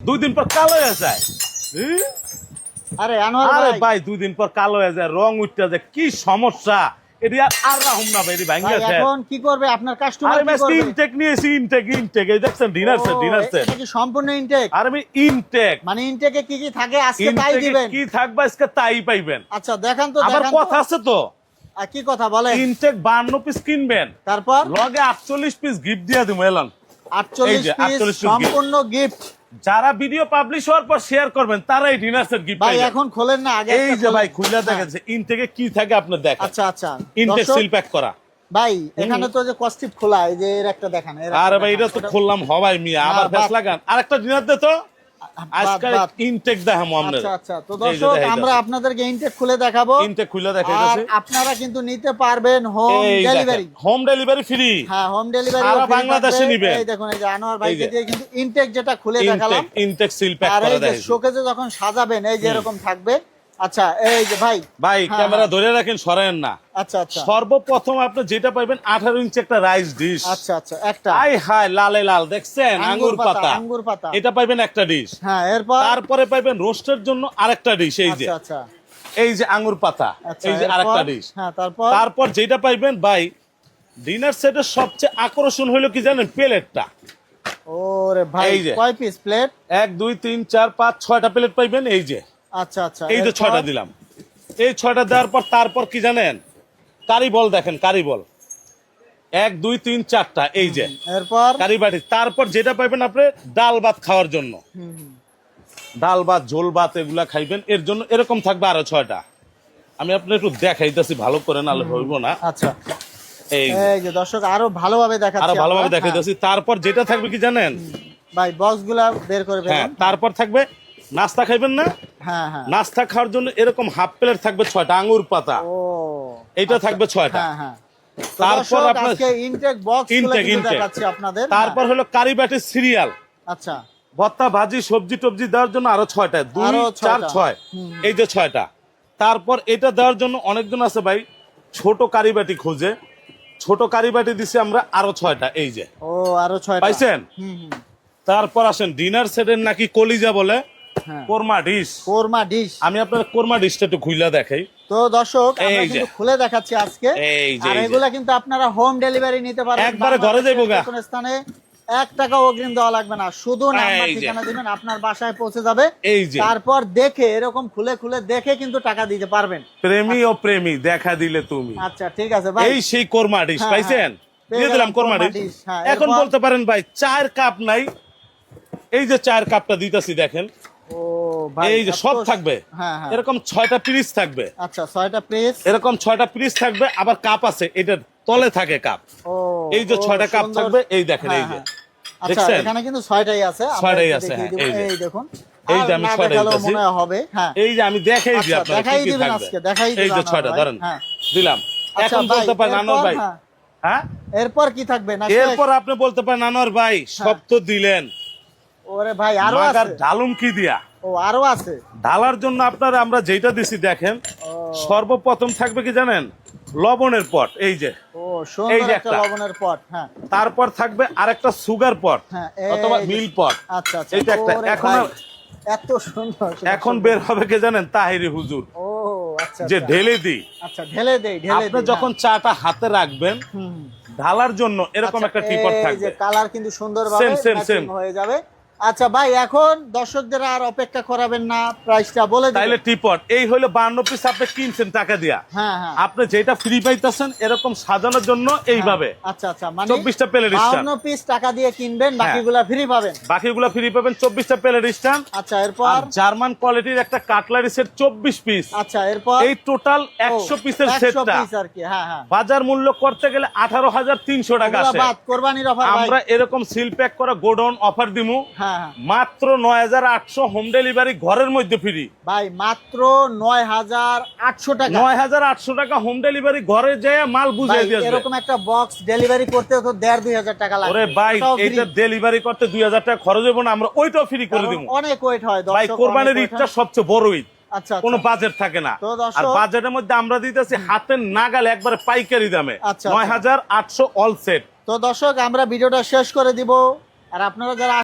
2 দিন পর কালো হয়ে যায়। আরে আনোয়ার আরে ভাই ভাই 2 দিন পর কালো হয়ে যায়, রং উঠতে যায়, কি সমস্যা! এটি আর রাহুম না ভাই, এটি ভাঙে ভাই আছে। এখন কি করবে আপনার কাস্টমার? আরে কি ম্যাচ করবে? ইনটেক নিয়েছি, ইনটেক এই দেখছেন, ডিনার সেট। এটা কি সম্পূর্ণ ইনটেক? আর আমি ইনটেক, মানে ইনটেকে কি কি থাকে আজকে তাই ইনটেকে দিবেন? কি থাকবে আজকে তাই পাইবেন। আচ্ছা দেখান তো, আবার দেখান কথা তো। আছে তো, কি কথা বলে? ইনটেক 52 পিস কিনবেন, তারপর লগে 48 পিস গিফট দিয়ে দিমু। এলান 48 এই যে, 48 পিস piece সম্পূর্ণ গিফট। যারা ভিডিও পাবলিশ হওয়ার পর শেয়ার করবেন তারাই ডিনার সেট গিফট ভাই পাইবেন। এখন খোলেন না, আগে এই একটা যে খোলেন। ভাই খুলে হ্যাঁ। দেখেছে ইনটেকে কি থাকে আপনার দেখেন। আচ্ছা আচ্ছা ইনটেক দর্শক, সিল প্যাক করা। ভাই এখানে তো যে কস্টিপ খোলা, এই যে এর একটা দেখান। আরে ভাই এটা তো খুললাম হবাই মিয়া, আবার না, ফেস বাদ। লাগান। আরেকটা ডিনার দে তো, আজকে বাদ। ইনটেক দেখামু আপনাদের। আচ্ছা আচ্ছা, তো দর্শক আমরা আপনাদেরকে ইনটেক খুলে দেখাবো। ইনটেক খুলে আর দেখাইতাছি। আপনারা কিন্তু নিতে পারবেন home delivery. Home delivery free. হ্যাঁ, হোম ডেলিভারি সারা বাংলাদেশে নিবেন। এই দেখুন, এই যে আনোয়ার এই ভাইকে যে। দিয়ে কিন্তু ইনটেক যেটা খুলে দেখালাম। ইনটেক সিল প্যাক আর করা এই যে দেখাইছি। শোকেজে যখন সাজাবেন এই যে এরকম থাকবে। আচ্ছা এই যে ভাই, ভাই হ্যাঁ, ক্যামেরা হ্যাঁ। ধরে রাখেন, সরেন না। আচ্ছা আচ্ছা সর্বপ্রথম আপনি যেটা পাইবেন 18 ইঞ্চি একটা রাইস ডিশ। আচ্ছা আচ্ছা একটা আই হাই লালে লাল দেখছেন, আঙ্গুর পাতা। আঙ্গুর পাতা। এটা পাইবেন একটা ডিশ। হ্যাঁ, এরপর তারপরে পাইবেন রোস্টের জন্য আরেকটা ডিশ। এই যে, আচ্ছা আচ্ছা এই যে আঙ্গুর পাতা, আচ্ছা, এই যে এরপর? আরেকটা ডিশ। হ্যাঁ, তারপর তারপর যেটা পাইবেন ভাই ডিনার সেটের সবচেয়ে আকর্ষণ হলো কি জানেন, প্লেটটা। ওরে ভাই এই যে। কয় পিস প্লেট? 1 2 3 4 5 6টা প্লেট পাইবেন। এই যে, আচ্ছা আচ্ছা এই যে এরপর? 6টা দিলাম। এই 6টা দেওয়ার পর তারপর কি জানেন, কারি বল দেখেন, কারি বল 1 2 3 4টা। এই যে এরপর কারি বাটি। তারপর যেটা পাইবেন আপনি ডাল ভাত খাওয়ার জন্য, ডাল ভাত ঝোল ভাত এগুলা খাইবেন, এর জন্য এরকম থাকবে আরো 6টা। আমি আপনার একটু দেখাইতেছি ভালো করে, নাহলে হইব না। আচ্ছা এই এই যে দর্শক আরো ভালোভাবে দেখাচ্ছি, আরো ভালোভাবে আমরা। দেখাইতেছি। তারপর যেটা থাকবে কি জানেন ভাই বক্সগুলা বের করে হ্যাঁ, ফেলুন। তারপর থাকবে নাস্তা খাইবেন না, হ্যাঁ হ্যাঁ নাস্তা খাওয়ার জন্য এরকম হাফ প্লেট থাকবে 6টা, আঙ্গুর পাতা ও এইটা আচ্ছা, থাকবে 6টা। হ্যাঁ হ্যাঁ তারপর তারপর আপনার আজকে ইনটেক বক্স ইনটেক দেখাচ্ছি আপনাদের। তারপর হলো কারি বাটির সিরিয়াল, আচ্ছা ভর্তা ভাজি সবজি টবজি দেওয়ার জন্য আরো 6টা, 2 আরো 4 6টা। 6, এই যে 6টা। তারপর এটা দেওয়ার জন্য অনেকজন আছে ভাই ছোট কারি বাটি খোঁজে, ছোট কারি বাটি দিছি আমরা আরো 6টা। এই যে ও আরো 6টা পাইছেন। তারপর আসেন ডিনার সেটের নাকি কলিজা বলে, হ্যাঁ কোরমা ডিশ। কোরমা ডিশ। আমি আপনার কোরমা ডিশটা একটু খুইলা দেখাই। তো দর্শক আমরা এই যে। কিন্তু খুলে দেখাচ্ছি আজকে। এই যে, আর এই যে। এগুলা কিন্তু আপনারা হোম ডেলিভারি নিতে পারবেন, একবারে ঘরে যাইবো গা। কোন স্থানে 1 টাকা অগ্রিম দেওয়া লাগবে না, শুধু নাম্বার এই যে। ঠিকানা দিবেন, আপনার বাসায় পৌঁছে যাবে। এই যে তারপর দেখে এরকম খুলে খুলে দেখে কিন্তু টাকা দিতে পারবেন। প্রেমী ও প্রেমী দেখা দিলে তুমি। আচ্ছা ঠিক আছে ভাই, এই সেই কোরমা ডিশ হ্যাঁ, পাইছেন, পেয়ে দিয়ে দিলাম গেলাম কোরমা কোরমা ডিশ। ডিশ, হ্যাঁ, এখন এরপর? বলতে পারেন ভাই 4 কাপ নাই, এই যে 4 কাপটা দিতেছি দেখেন। ও ভাই এই যে এত- সব থাকবে, হ্যাঁ হ্যাঁ এরকম 6টা পিস থাকবে, আচ্ছা 6টা পিস। এরকম 6টা পিস থাকবে। আবার কাপ আছে, এটার তলে থাকে কাপ। ও এই যে ও, 6টা কাপ সুন্দর। থাকবে, এই দেখেন। হ্যাঁ, এই যে হ্যাঁ। আচ্ছা দেখছেন? এখানে কিন্তু 6টাই আছে, আমরা 6টাই একটু আছে, দেখিয়ে হ্যাঁ, দিব। এই যে। এই দেখুন, এই যে আর আমি না 6টা দেখালেও দিতেছি। মনে হয় হবে। হ্যাঁ এই যে আমি দেখাই দিই আচ্ছা, আপনার দেখাই কি কি দিবেন থাকবে। আজকে, দেখাই এই যে দিবেন 6টা আমার ধরেন, ভাই, হ্যাঁ। দিলাম। আচ্ছা এখন ভাই, বলতে পারেন আনোয়ার এরপর? ভাই, হ্যাঁ। হ্যাঁ এরপর কি থাকবে না? এরপর আপনি বলতে পারেন আনোয়ার ভাই সব তো দিলেন, ওরে ভাই আরো মাগার আছে। ঢালুম কি দিয়া। ও আরো আছে। ঢালার জন্য আপনারা আমরা যেটা দিছি দেখেন, ও সর্বপ্রথম থাকবে কি জানেন, লবণের পট। এই যে ও এই সুন্দর যে একটা একটা। লবণের পট। হ্যাঁ তারপর থাকবে আরেকটা সুগার পট হ্যাঁ অথবা এই যে। মিল পট। আচ্ছা আচ্ছা এইটা একটা। ওরে এখন ভাই, এত সুন্দর। এখন বের হবে কে জানেন, তাহিরি হুজুর, ও আচ্ছা যে আচ্ছা। ঢেলে দিই। আচ্ছা ঢেলে দেই, ঢেলে আপনি দেই, যখন চাটা হাতে রাখবেন, হ্যাঁ। হুম, ঢালার জন্য এরকম আচ্ছা, একটা টিপট এই থাকবে। যে কালার কিন্তু সুন্দরভাবে Same, same, ম্যাচিং same. হয়ে যাবে। আচ্ছা ভাই, এখন দর্শকদের আর অপেক্ষা করাবেন না, প্রাইসটা বলে দিন। তাইলে টিপট এই হলো 52 পিস আপনি কিনছেন টাকা দিয়া। হ্যাঁ হ্যাঁ আপনি যেটা ফ্রি পাইতেছেন এরকম সাজানোর জন্য এইভাবে আচ্ছা আচ্ছা, মানে 24টা প্লেট স্ট্যান্ড, 52 পিস টাকা দিয়ে কিনবেন, বাকিগুলা ফ্রি পাবেন। বাকিগুলো ফ্রি পাবেন। 24টা প্লেট স্ট্যান্ড। আচ্ছা এরপর? আর জার্মান কোয়ালিটির একটা কাটলারি সেট 24 পিস। আচ্ছা এরপর? এই টোটাল 100 পিসের 100 সেটটা পিস আর কি। হ্যাঁ হ্যাঁ, বাজার মূল্য করতে গেলে 18,300 টাকা ওগুলা আছে। বাদ, কোরবানির অফার ভাই। আমরা এরকম সিল প্যাক করা গোডাউন অফার দিমু হ্যাঁ হ্যাঁ মাত্র 9,800, হোম ডেলিভারি ঘরের মধ্যে ফ্রি। ভাই মাত্র 9,800 টাকা। 9,800 টাকা হোম ডেলিভারি, ঘরে যেয়ে মাল বুঝিয়ে ভাই দিয়ে আসবে। এরকম একটা বক্স ডেলিভারি করতে তো 1,500-2,000 টাকা লাগে। ওরে ভাই এইটা ডেলিভারি করতে 2,000 টাকা খরচ হবে না, আমরা ওইটাও ফ্রি করে দিব। অনেক ওয়েট হয় ভাই দর্শক, কোরবানির অনেক weight ঈদটা হয়। সবচেয়ে বড় ঈদ, আচ্ছা কোনো আচ্ছা। বাজেট থাকে না। তো দর্শক- আর বাজেটের মধ্যে আমরা দিতেছি হাতের নাগালে একবারে পাইকারি দামে আচ্ছা, 9,800 অল সেট। তো দর্শক আমরা ভিডিওটা শেষ করে দিব। আর আপনারা যারা